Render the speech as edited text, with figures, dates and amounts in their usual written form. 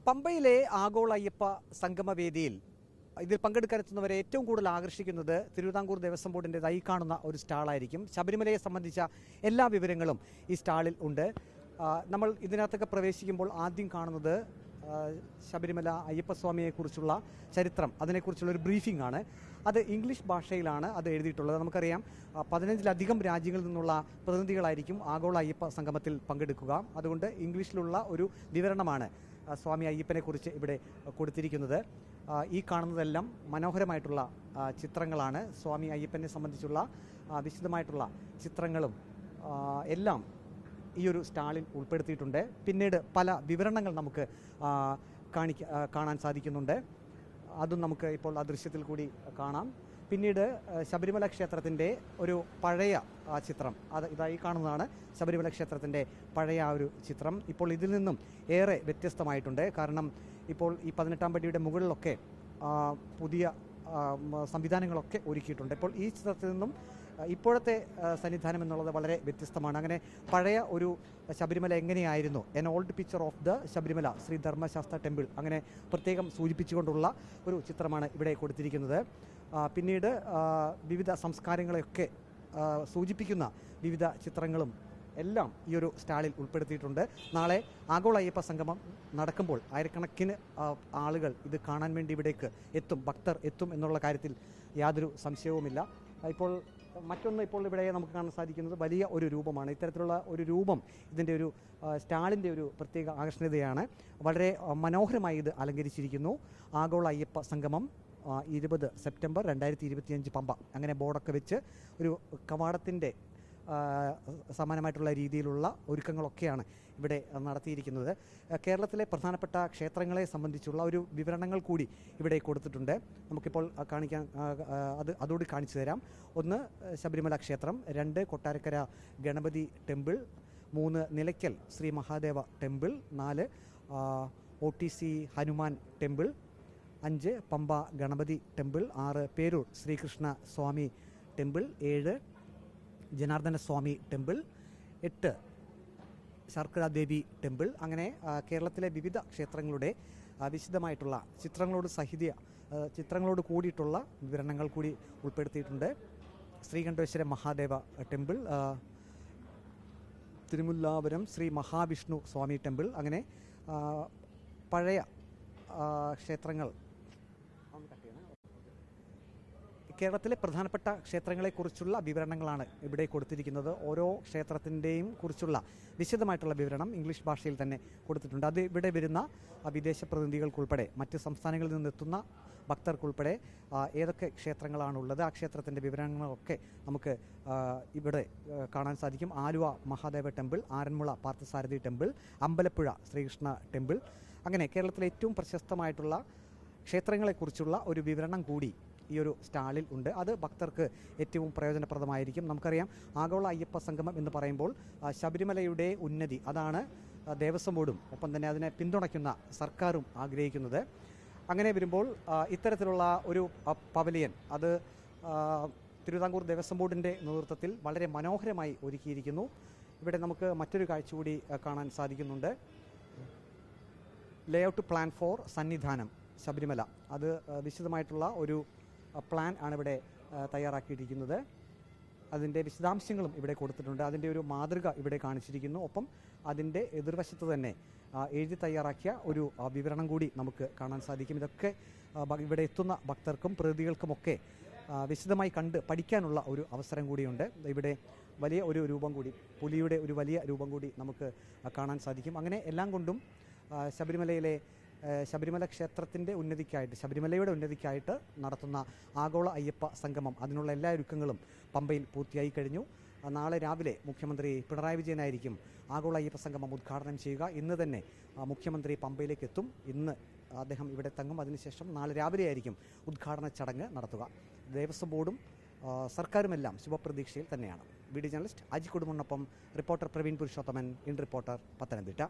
പമ്പയിലെ ആഗോള അയ്യപ്പ സംഗമവേദിയിൽ ഇതിൽ പങ്കെടുക്കാനെത്തുന്നവരെ ഏറ്റവും കൂടുതൽ ആകർഷിക്കുന്നത് തിരുവിതാംകൂർ ദേവസ്വം ബോർഡിൻ്റെതായി കാണുന്ന ഒരു സ്റ്റാളായിരിക്കും. ശബരിമലയെ സംബന്ധിച്ച എല്ലാ വിവരങ്ങളും ഈ സ്റ്റാളിൽ ഉണ്ട്. നമ്മൾ ഇതിനകത്തൊക്കെ പ്രവേശിക്കുമ്പോൾ ആദ്യം കാണുന്നത് ശബരിമല അയ്യപ്പസ്വാമിയെക്കുറിച്ചുള്ള ചരിത്രം, അതിനെക്കുറിച്ചുള്ള ഒരു ബ്രീഫിംഗ് ആണ്. അത് ഇംഗ്ലീഷ് ഭാഷയിലാണ് അത് എഴുതിയിട്ടുള്ളത്. നമുക്കറിയാം 15-ലധികം രാജ്യങ്ങളിൽ നിന്നുള്ള പ്രതിനിധികളായിരിക്കും ആഗോള അയ്യപ്പ സംഗമത്തിൽ പങ്കെടുക്കുക. അതുകൊണ്ട് ഇംഗ്ലീഷിലുള്ള ഒരു വിവരണമാണ് സ്വാമി അയ്യപ്പനെക്കുറിച്ച് ഇവിടെ കൊടുത്തിരിക്കുന്നത്. ഈ കാണുന്നതെല്ലാം മനോഹരമായിട്ടുള്ള ചിത്രങ്ങളാണ്. സ്വാമി അയ്യപ്പനെ സംബന്ധിച്ചുള്ള വിശദമായിട്ടുള്ള ചിത്രങ്ങളും എല്ലാം ഈ ഒരു സ്റ്റാളിൽ ഉൾപ്പെടുത്തിയിട്ടുണ്ട്. പിന്നീട് പല വിവരണങ്ങൾ നമുക്ക് കാണാൻ സാധിക്കുന്നുണ്ട്. അതും നമുക്ക് ഇപ്പോൾ ആ ദൃശ്യത്തിൽ കൂടി കാണാം. പിന്നീട് ശബരിമല ക്ഷേത്രത്തിൻ്റെ ഒരു പഴയ ചിത്രം, അത് ഇതായി കാണുന്നതാണ് ശബരിമല ക്ഷേത്രത്തിൻ്റെ പഴയ ആ ഒരു ചിത്രം. ഇപ്പോൾ ഇതിൽ നിന്നും ഏറെ വ്യത്യസ്തമായിട്ടുണ്ട്. കാരണം ഇപ്പോൾ ഈ 18-ാം പടിയുടെ മുകളിലൊക്കെ പുതിയ സംവിധാനങ്ങളൊക്കെ ഒരുക്കിയിട്ടുണ്ട്. ഇപ്പോൾ ഈ ചിത്രത്തിൽ നിന്നും ഇപ്പോഴത്തെ സന്നിധാനം എന്നുള്ളത് വളരെ വ്യത്യസ്തമാണ്. അങ്ങനെ പഴയ ഒരു ശബരിമല എങ്ങനെയായിരുന്നു, an old picture of the Sabarimala Sree Dharmasastha temple, അങ്ങനെ പ്രത്യേകം സൂചിപ്പിച്ചുകൊണ്ടുള്ള ഒരു ചിത്രമാണ് ഇവിടെ കൊടുത്തിരിക്കുന്നത്. പിന്നീട് വിവിധ സംസ്കാരങ്ങളെയൊക്കെ സൂചിപ്പിക്കുന്ന വിവിധ ചിത്രങ്ങളും എല്ലാം ഈ ഒരു സ്റ്റാളിൽ ഉൾപ്പെടുത്തിയിട്ടുണ്ട്. നാളെ ആഗോള അയ്യപ്പ സംഗമം നടക്കുമ്പോൾ ആയിരക്കണക്കിന് ആളുകൾ ഇത് കാണാൻ വേണ്ടി ഇവിടേക്ക് എത്തും, ഭക്തർ എത്തും എന്നുള്ള കാര്യത്തിൽ യാതൊരു സംശയവുമില്ല. ഇപ്പോൾ മറ്റൊന്ന്, ഇപ്പോൾ ഇവിടെ നമുക്ക് കാണാൻ സാധിക്കുന്നത് വലിയ ഒരു രൂപമാണ്. ഇത്തരത്തിലുള്ള ഒരു രൂപം ഇതിൻ്റെ ഒരു സ്റ്റാളിൻ്റെ ഒരു പ്രത്യേക ആകർഷണീയതയാണ്. വളരെ മനോഹരമായി ഇത് അലങ്കരിച്ചിരിക്കുന്നു. ആഗോള അയ്യപ്പ സംഗമം 20 സെപ്റ്റംബർ 2025 പമ്പ, അങ്ങനെ ബോർഡൊക്കെ വെച്ച് ഒരു കവാടത്തിൻ്റെ സമാനമായിട്ടുള്ള രീതിയിലുള്ള ഒരുക്കങ്ങളൊക്കെയാണ് ഇവിടെ നടത്തിയിരിക്കുന്നത്. കേരളത്തിലെ പ്രധാനപ്പെട്ട ക്ഷേത്രങ്ങളെ സംബന്ധിച്ചുള്ള ഒരു വിവരണങ്ങൾ കൂടി ഇവിടെ കൊടുത്തിട്ടുണ്ട്. നമുക്കിപ്പോൾ അതോട് കാണിച്ചു തരാം. 1 ശബരിമല ക്ഷേത്രം, 2 Kottarakkara Ganapathi temple, 3 Nilakkal Sree Mahadeva temple, 4 OTC Hanuman temple, 5 Pamba Ganapathi temple, 6 Peroor Sreekrishna Swami temple, 7 Janardhana Swami temple, 8 Sharkaradevi temple. അങ്ങനെ കേരളത്തിലെ വിവിധ ക്ഷേത്രങ്ങളുടെ വിശദമായിട്ടുള്ള ചിത്രങ്ങളോട് കൂടിയിട്ടുള്ള വിവരണങ്ങൾ കൂടി ഉൾപ്പെടുത്തിയിട്ടുണ്ട്. ശ്രീകണ്ഠേശ്വര മഹാദേവ ടെമ്പിൾ, തിരുമുല്ലാപുരം ശ്രീ മഹാവിഷ്ണു സ്വാമി ടെമ്പിൾ, അങ്ങനെ പഴയ ക്ഷേത്രങ്ങൾ, കേരളത്തിലെ പ്രധാനപ്പെട്ട ക്ഷേത്രങ്ങളെക്കുറിച്ചുള്ള വിവരണങ്ങളാണ് ഇവിടെ കൊടുത്തിരിക്കുന്നത്. ഓരോ ക്ഷേത്രത്തിൻ്റെയും കുറിച്ചുള്ള വിശദമായിട്ടുള്ള വിവരണം ഇംഗ്ലീഷ് ഭാഷയിൽ തന്നെ കൊടുത്തിട്ടുണ്ട്. അത് ഇവിടെ വരുന്ന വിദേശ പ്രതിനിധികൾക്കുൾപ്പെടെ മറ്റ് സംസ്ഥാനങ്ങളിൽ നിന്നെത്തുന്ന ഭക്തർക്കുൾപ്പെടെ ഏതൊക്കെ ക്ഷേത്രങ്ങളാണുള്ളത്, ആ ക്ഷേത്രത്തിൻ്റെ വിവരങ്ങളൊക്കെ നമുക്ക് ഇവിടെ കാണാൻ സാധിക്കും. Aluva Mahadeva temple, Aranmula Parthasarathy temple, Ambalappuzha Sreekrishna temple, അങ്ങനെ കേരളത്തിലെ ഏറ്റവും പ്രശസ്തമായിട്ടുള്ള ക്ഷേത്രങ്ങളെക്കുറിച്ചുള്ള ഒരു വിവരണം കൂടി ഈ ഒരു സ്റ്റാളിൽ ഉണ്ട്. അത് ഭക്തർക്ക് ഏറ്റവും പ്രയോജനപ്രദമായിരിക്കും. നമുക്കറിയാം ആഗോള അയ്യപ്പ സംഗമം എന്ന് പറയുമ്പോൾ ശബരിമലയുടെ ഉന്നതി, അതാണ് ദേവസ്വം ബോർഡും ഒപ്പം തന്നെ അതിനെ പിന്തുണയ്ക്കുന്ന സർക്കാരും ആഗ്രഹിക്കുന്നത്. അങ്ങനെ വരുമ്പോൾ ഇത്തരത്തിലുള്ള ഒരു പവലിയൻ, അത് തിരുവിതാംകൂർ ദേവസ്വം ബോർഡിൻ്റെ നേതൃത്വത്തിൽ വളരെ മനോഹരമായി ഒരുക്കിയിരിക്കുന്നു. ഇവിടെ നമുക്ക് മറ്റൊരു കാഴ്ച കൂടി കാണാൻ സാധിക്കുന്നുണ്ട്. Layout plan for Sannidhanam Sabarimala, അത് വിശദമായിട്ടുള്ള ഒരു പ്ലാൻ ആണ് ഇവിടെ തയ്യാറാക്കിയിരിക്കുന്നത്. അതിൻ്റെ വിശദാംശങ്ങളും ഇവിടെ കൊടുത്തിട്ടുണ്ട്. അതിൻ്റെ ഒരു മാതൃക ഇവിടെ കാണിച്ചിരിക്കുന്നു. ഒപ്പം അതിൻ്റെ എതിർവശത്ത് തന്നെ എഴുതി തയ്യാറാക്കിയ ഒരു വിവരണം കൂടി നമുക്ക് കാണാൻ സാധിക്കും. ഇതൊക്കെ ഇവിടെ എത്തുന്ന ഭക്തർക്കും പ്രതിനിധികൾക്കുമൊക്കെ വിശദമായി കണ്ട് പഠിക്കാനുള്ള ഒരു അവസരം കൂടിയുണ്ട്. ഇവിടെ വലിയ ഒരു രൂപം കൂടി, പുലിയുടെ ഒരു വലിയ രൂപം കൂടി നമുക്ക് കാണാൻ സാധിക്കും. അങ്ങനെ എല്ലാം കൊണ്ടും ശബരിമല ക്ഷേത്രത്തിൻ്റെ ഉന്നതിക്കായിട്ട്, ശബരിമലയുടെ ഉന്നതിക്കായിട്ട് നടത്തുന്ന ആഗോള അയ്യപ്പ സംഗമം, അതിനുള്ള എല്ലാ ഒരുക്കങ്ങളും പമ്പയിൽ പൂർത്തിയായി കഴിഞ്ഞു. നാളെ രാവിലെ മുഖ്യമന്ത്രി പിണറായി വിജയനായിരിക്കും ആഗോള അയ്യപ്പ സംഗമം ഉദ്ഘാടനം ചെയ്യുക. ഇന്ന് തന്നെ മുഖ്യമന്ത്രി പമ്പയിലേക്ക് എത്തും. ഇന്ന് അദ്ദേഹം ഇവിടെ തങ്ങും. അതിനുശേഷം നാളെ രാവിലെയായിരിക്കും ഉദ്ഘാടന ചടങ്ങ് നടത്തുക. ദേവസ്വം ബോർഡും സർക്കാരുമെല്ലാം ശുഭപ്രതീക്ഷയിൽ തന്നെയാണ്. വീഡിയോ ജേർണലിസ്റ്റ് അജി കുടുംബനൊപ്പം reporter Praveen Purushothaman, in reporter, Pathanamthitta.